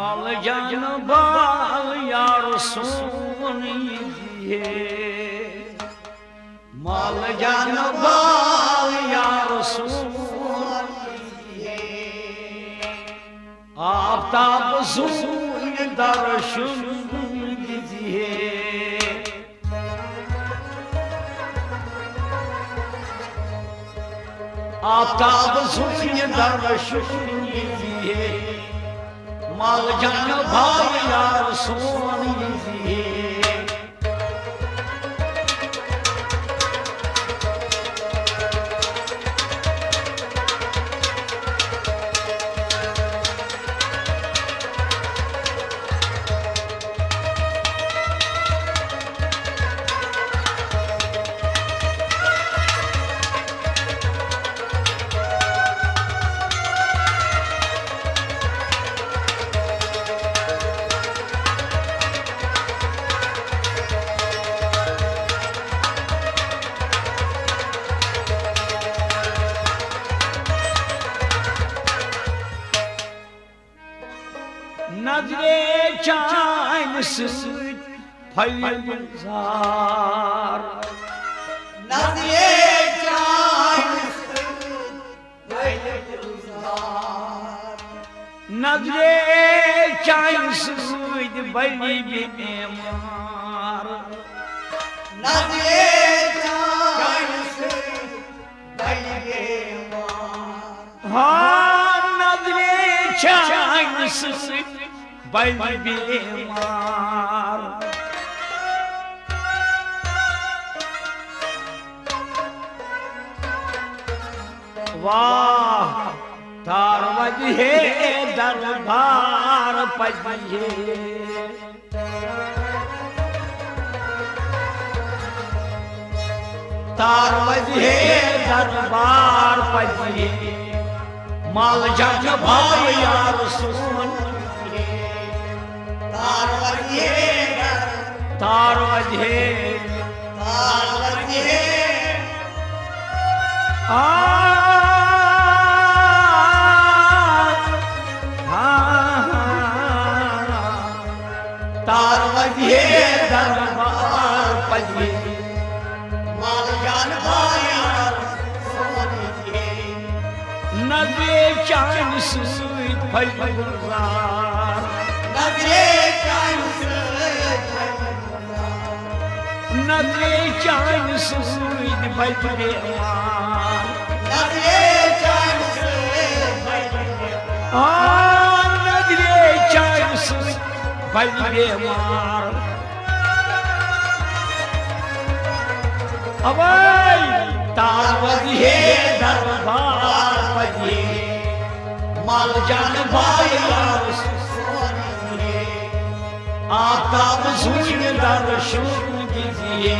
माल जान बाल यार सोनिए माल जान बाल यार सोनिए आफ्ताब सूर्य दर्शन दीजिए आफ्ताब सूर्य दर्शन दीजिए माल जान भाई यार सोनिए नजरे चान सूद फैलजार नजरे चान सूद फैलजार नजरे चान सूद बड़ी बीमार नजरे चान सूद बड़ी बीमार हाँ नजरे चान सूद बड़ी बीमार वाह तार वजहे दरबार पजिए तार वजहे दरबार पजिए माल जान भाई यार सोन तार वजहे तार वजहे तार वजहे दरबार पजिए माल जान भाई यार सोनिए नजरे चान सूद फैलजार नजरे चान सूद नजरे चान सूद फैलजार नजरे चान सूद नजरे चान सूद फैलजार अवै तार वजहे दरबार पजिए माल जान भाई यार सोनिए आफ्ताब सूर्य दर्शन दीजिए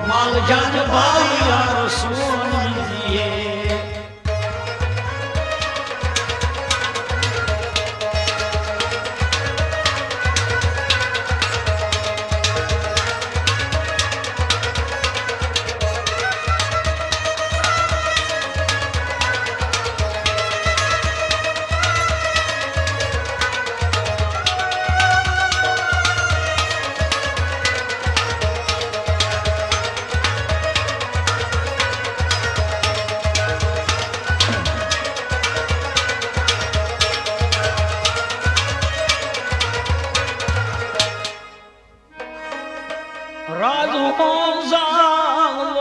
माल जान भाई यार सोनिए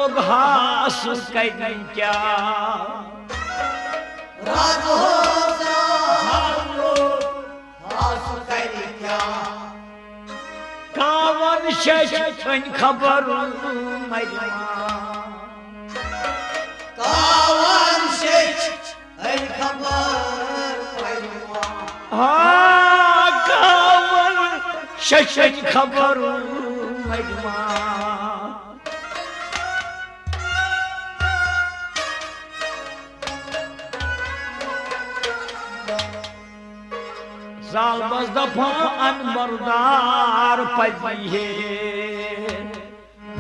लोग हास क्या राज हो हास क्या कावन शश खबर कावन शेष खबर हाँ कावन शश खबर साल बस दफा अनबरदार पजिए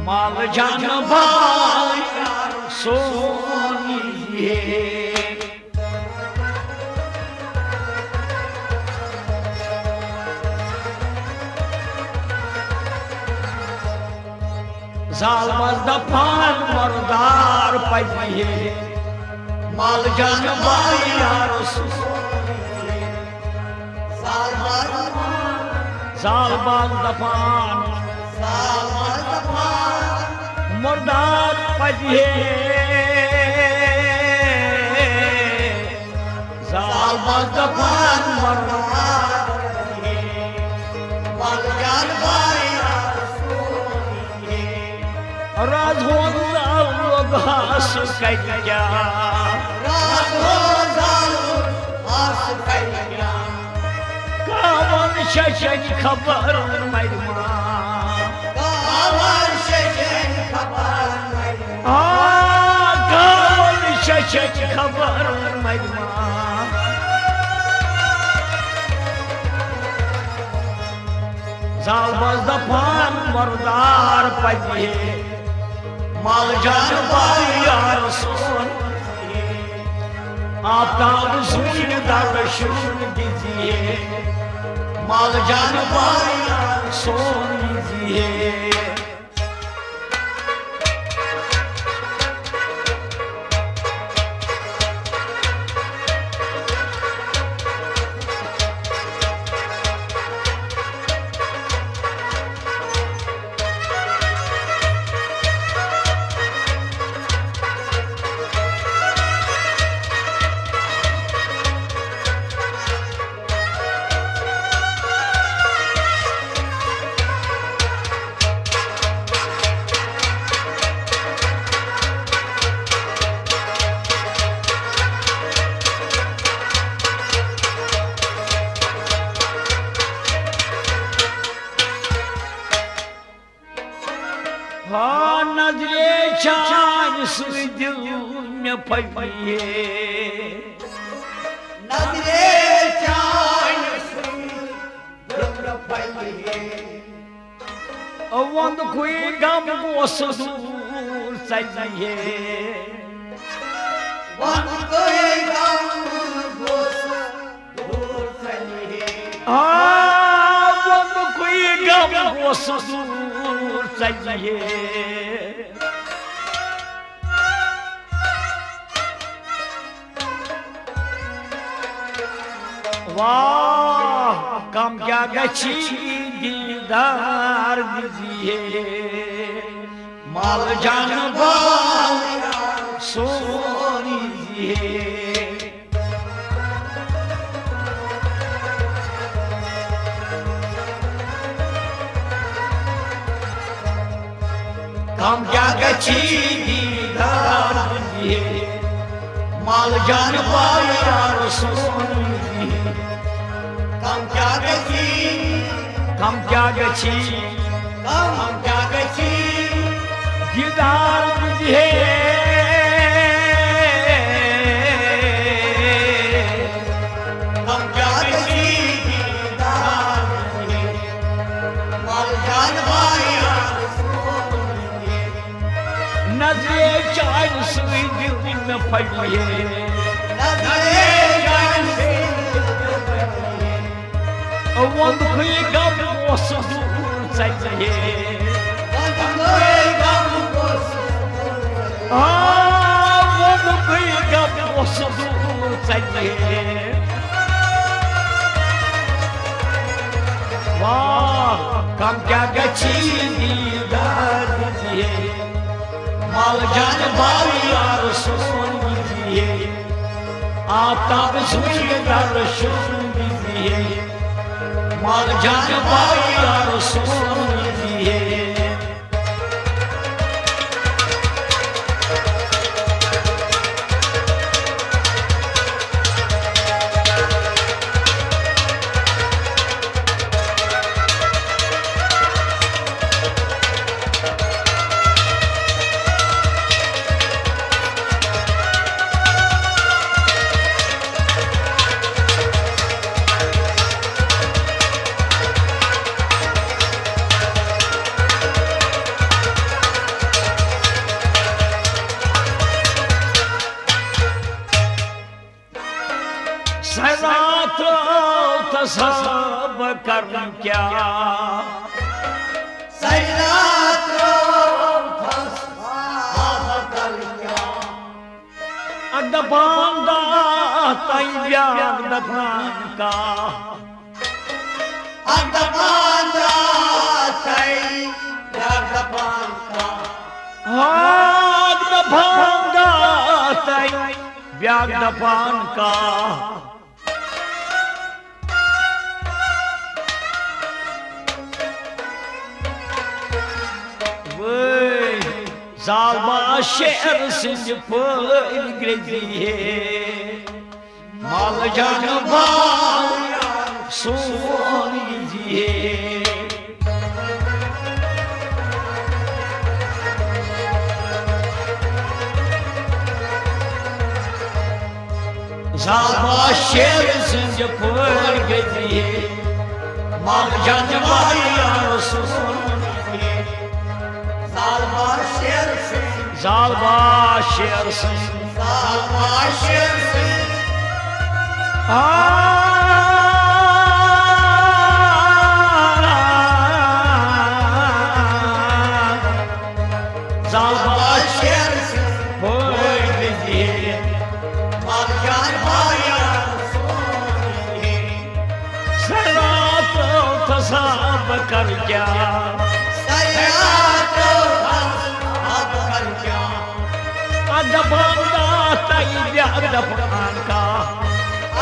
माल जान भाई सोनिए जाल बस दफान मरदार पजिए माल जान बाया जाल बस दफान मरदार पजिए जाल बस दफान मरदार माल जान बाया राज हो घास कैया कावन शशन खबर मरमा कावन शशन खबर मरमा जाल बस दफान मरदार पजिए माल जान बाया सोन आफ्ताब सुन दर्शन दीजिए माल जान बाया सोन दीजिए नजरे चान दिल में पड़िए नजरे चान वंद कोई गम गोस दूर चाहिए वंद कोई गम गोस दूर चाहिए वंद कोई गम गोस दूर चाहिए वाह कम क्या गच्छी दीदार दीजिए माल जान बाया सोनी दीजिए कम क्या गच्छी दीदार दीजिए माल जान बाया सोनी कम क्या गच्छी कम क्या गच्छी दीदार दीजिए कम क्या गच्छी दीदार दीजिए माल जान बाया नजरे चान सुई दिल में पड़िए नजरे चान वंद कोई गम गोस दूर चाहिए वंद कोई गम गोस दूर चाहिए वाह कम क्या गच्छी दीदार दीजिए माल जान बाया सोन दीजिए आफ्ताब सुन दर्शन दीजिए माल जान बाया सोन दीजिए सब कर क्या दफान दाताई ब्याग दफान का अदबान दाताई ब्याग दफान का दफान दाताई ब्याग दफान का जालबा शेर सिंह फल ग्रेजिए माल जान सोन लीजिए जालबा शेर सिंह फल ग्रेजिए माल जान सोन जालबा शेर सिंह जालबा शेर सिंह जालबा शेर सिंह जालबा शेर सिंह फल लीजिए माल जान भाया सोनिए सरात फसाब कर क्या सयातो अब कर क्या दफान दाताई ब्याग दफान का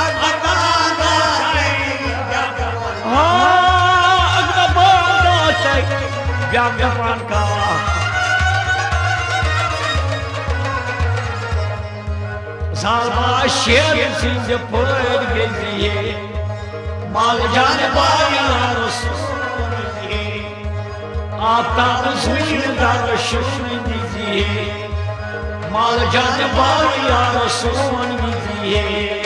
अदबान दाताई ब्याग दफान दफान दाताई ब्याग दफान का जालबा शेर सिंह फल लीजिए माल जान आफ्ताब सुनदार सुन दीजिए माल जान यार सुन दीजिए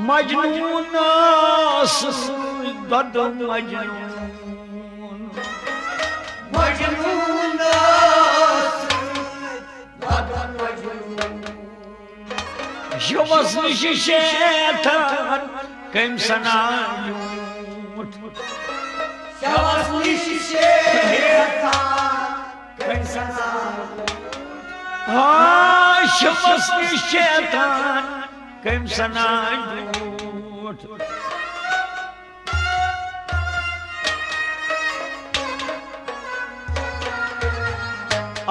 मजनून बद मजनून मजनून बद मजनून शवस निश शेतान कम सनायूट शवस निश शेतान कम सनायूट शवस निश शेतान कम सनायूट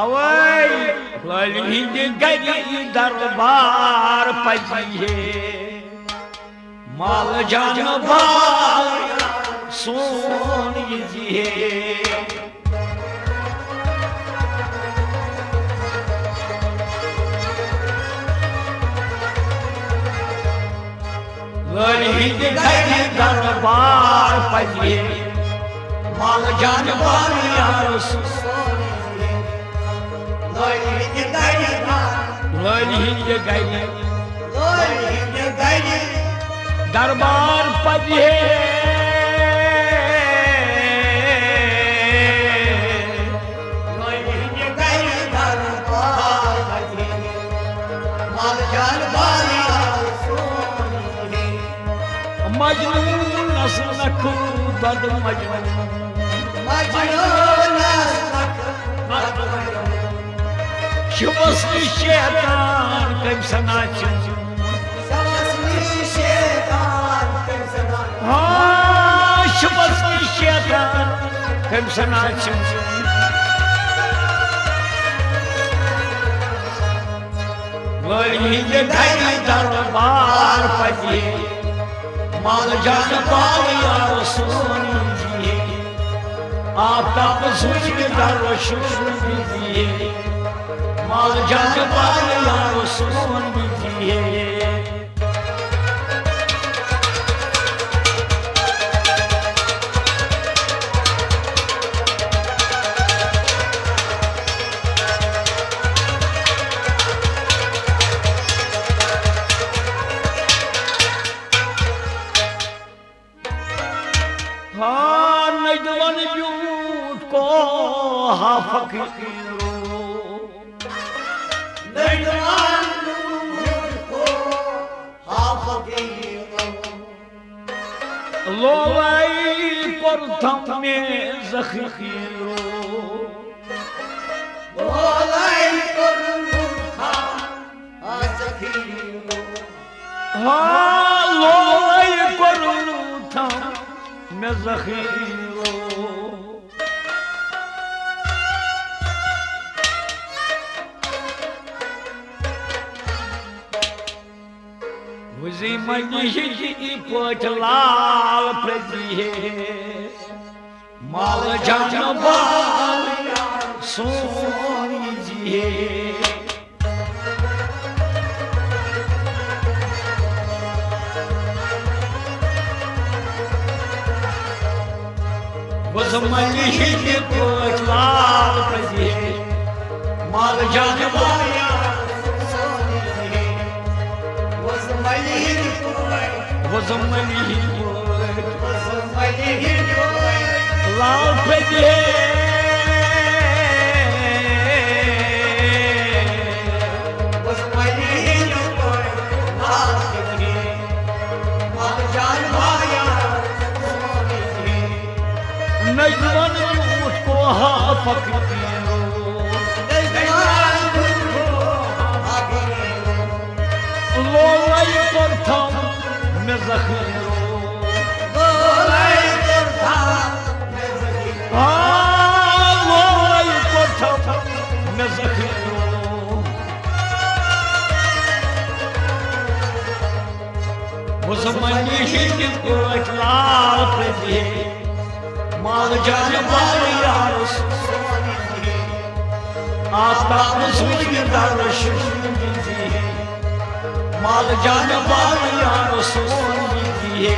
अवै हिंद गरी दरबार पजिए माल जान सोन लीजिए हिंद गरी दरबार पजिए माल जान दरबार पजिए मजनून नस्लक बद मजनून शवस शेतान कम सनाचून शवस शेतान कम सनाचून हिंद गरी दरबार पजिए माल जान यार सोन लीजिए आफ्ताब सुनदार सुन दीजिए माल जान बाया सोन दीजिए हाँ नजवान ब्यूट को हा फकीरो नैनवान को हा फकीरो लोलाई प्रथम में जखीरो लोलाई प्रथम हा जखीरो हाँ लोलाई प्रथम में जखीरो वजी मनी पट लाल प्रदिहे माल जान बाया सोनी जिहे वजमनी पट लाल प्रदिहे माल जान बाया वजमनी लाल प्रदिहे नजवान झूठ को हा फकीरो लोलाई प्रथम में जखीरो हाँ लोलाई प्रथम में जखीरो वजमनी पट लाल प्रदिहे माल जान बाया सोनी जिहे आता सुनी दर्श दीजिए माल जान बाया सोनी जिहे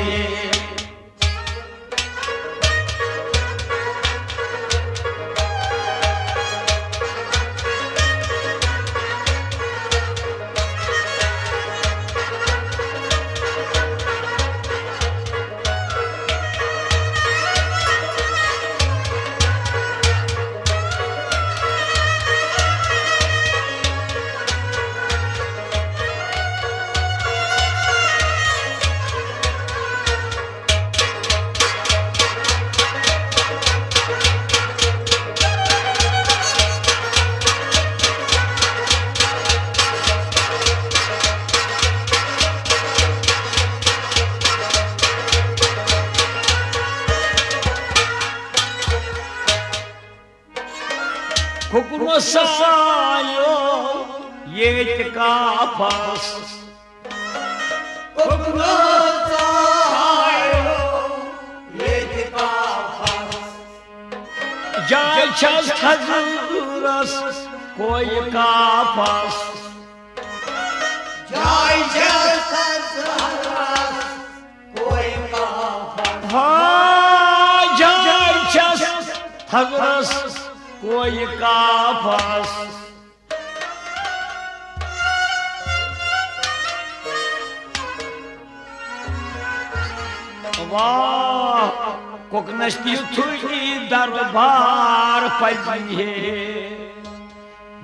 कुकुर सायो ये का पास कुकुर सायो ये का पास जाय छस हजूरस कोई का पास जाय छस हजूरस कोई का पास हाँ जाय छस हजूरस कोई का पास वाह कोकनस्ती थुई दरबार पजिहे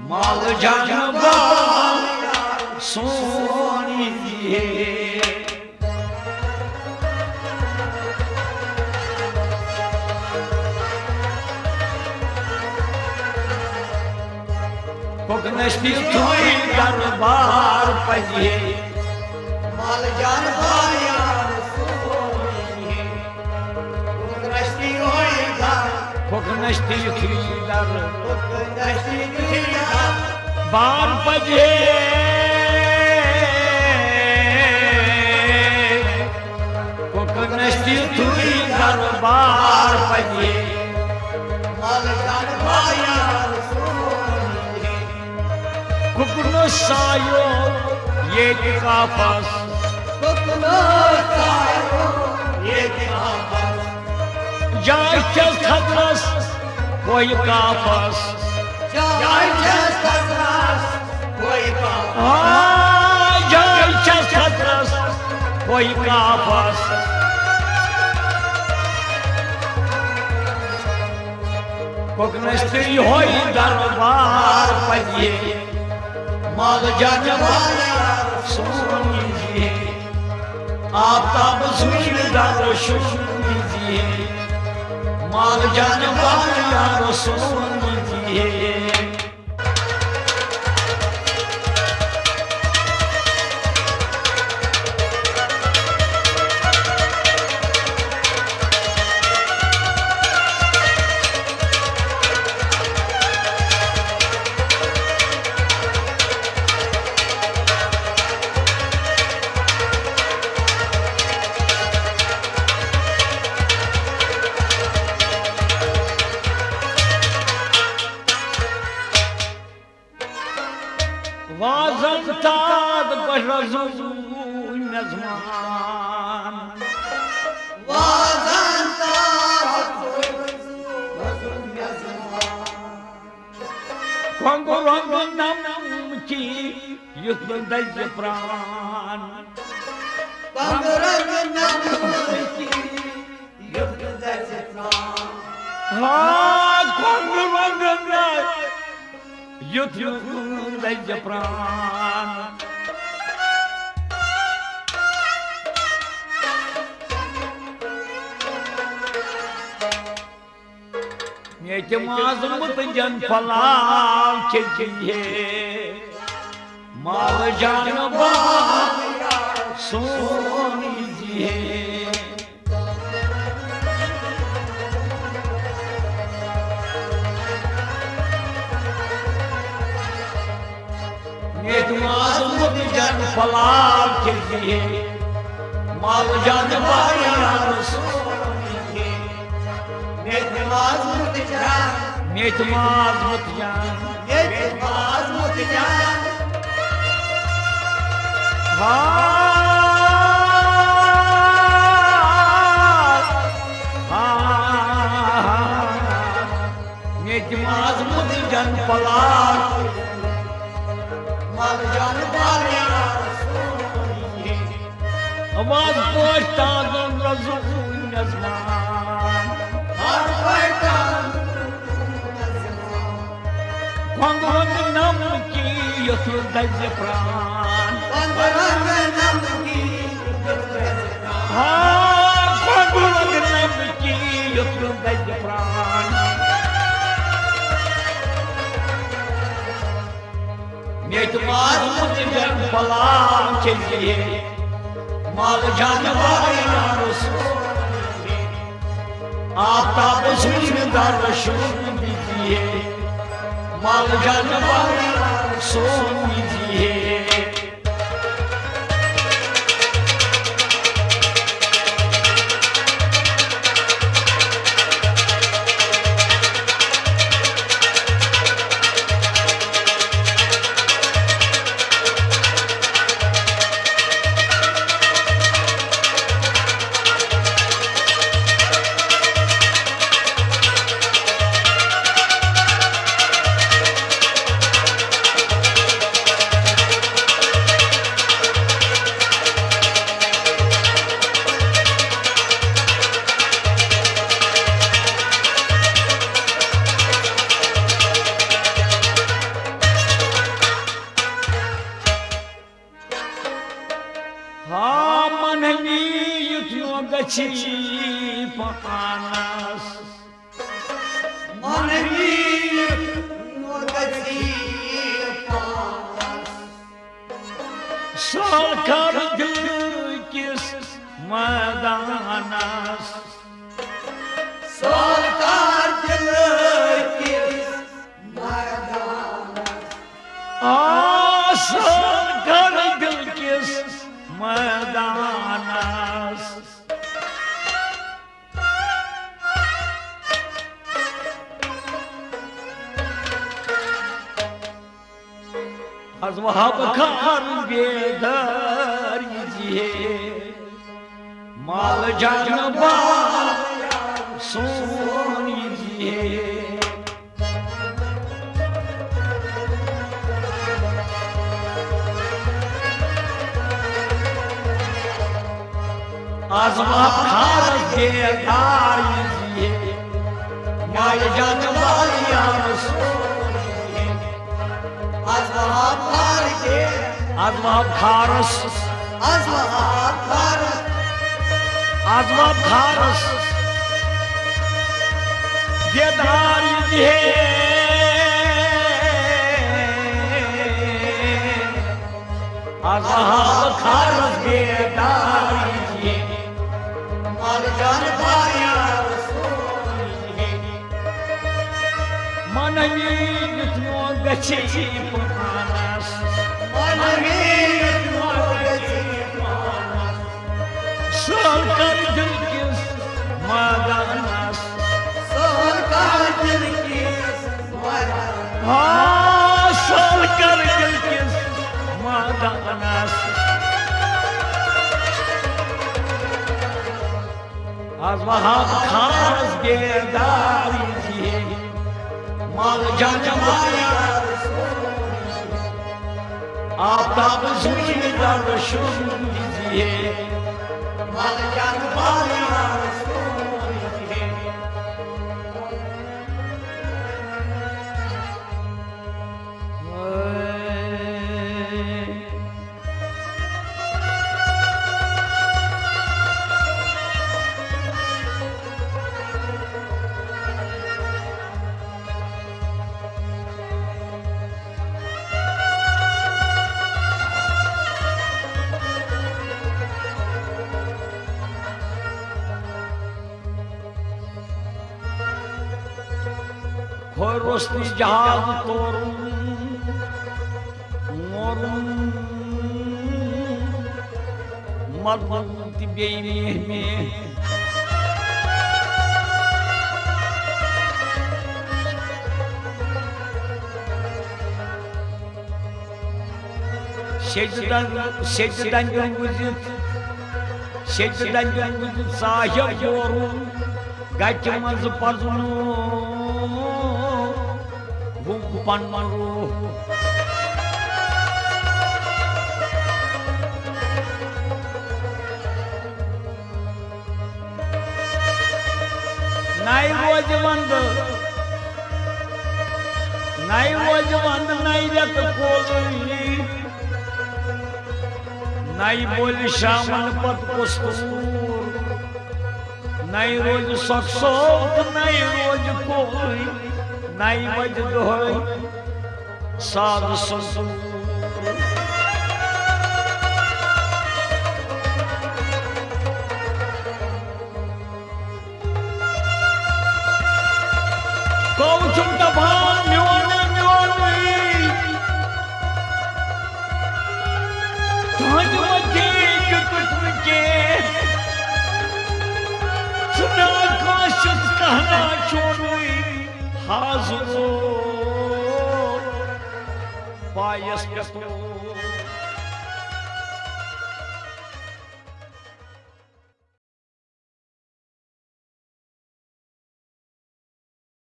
माल जान बाया सोनी जिहे कोकनस्ती थुई दरबार पजिहे माल जान बाया सोनी जिहे कोकनस्ती होई घर कोकनस्ती थुई कोकनस्ती थुई घर बार पजिहे कोकनस्ती थुई दरबार पजिहे माल जान बाया सायो ये काफस कुकनो सायो ये काफस जाय चल खतरस कोई काफस जाय चल खतरस कोई काफस जाय चल खतरस कोई काफस कोकनस्त्री होई दरबार पजिए माल जान वाला सोनी जी आफ्ताब सुन दर शुनी जी माल जान वाला सोनी जी वाजन ताद बरज़ू नज़मान वाजन ताद कंगो रंग नम की युद्ध दज प्राण कंगो रंग नम की युद्ध दज प्राण कंगो रंग युद्ध दज प्राण ये माज़मत जन फलाल चाहिए माल जान सोनी जी ये माज़मत जन फलाल चाहिए माल जान सोनी माज़मत जान नेत माज़मत जान नेत माज़मत जान फलाल माल जान आवाज पोछता रज़ू नज़मान Quando não que eu sou da Zefran Quando não que eu sou da Zefran Net maazmut jan falan चाहिए माल जान वाला रसूल आफ्ताब सुन दर शुन दीजिए माल जान वाला सोन दीजिए panas Manvi no gati panas Sarkar kis madanas Sarkar kis madanas Sarkar kis madanas az vahab kar bedar yiye mal can bal son yiye az vahab kar bedar yiye mal can bal son Az vahab har ke az vahab kharas Az vahab har az vahab kharas bedar yiye az vahab kharas bedar yiye Mal can baya Manavi gitmo gachi panas Manavi gitmo gachi panas Sarkar dil kis madanas Sohar ka dil ki mara Sarkar dil kis madanas Az vahab khas bedar yiye mal can baya Aftab zühdar şun diye Mal can baya Rosti jahad torun morun madhuti beymehme secden güngüzüt sahip yorun gaçmaz pazunu Bukan malu Nai wajwand nai rat koli Nai bol shaman pat postur Nai roj saksot nai roj koli Nai majd dohoy sad santur Kauchum tabhan myone Thaj maje kutke Suna kashus kahna chonui Hazuro Payas kato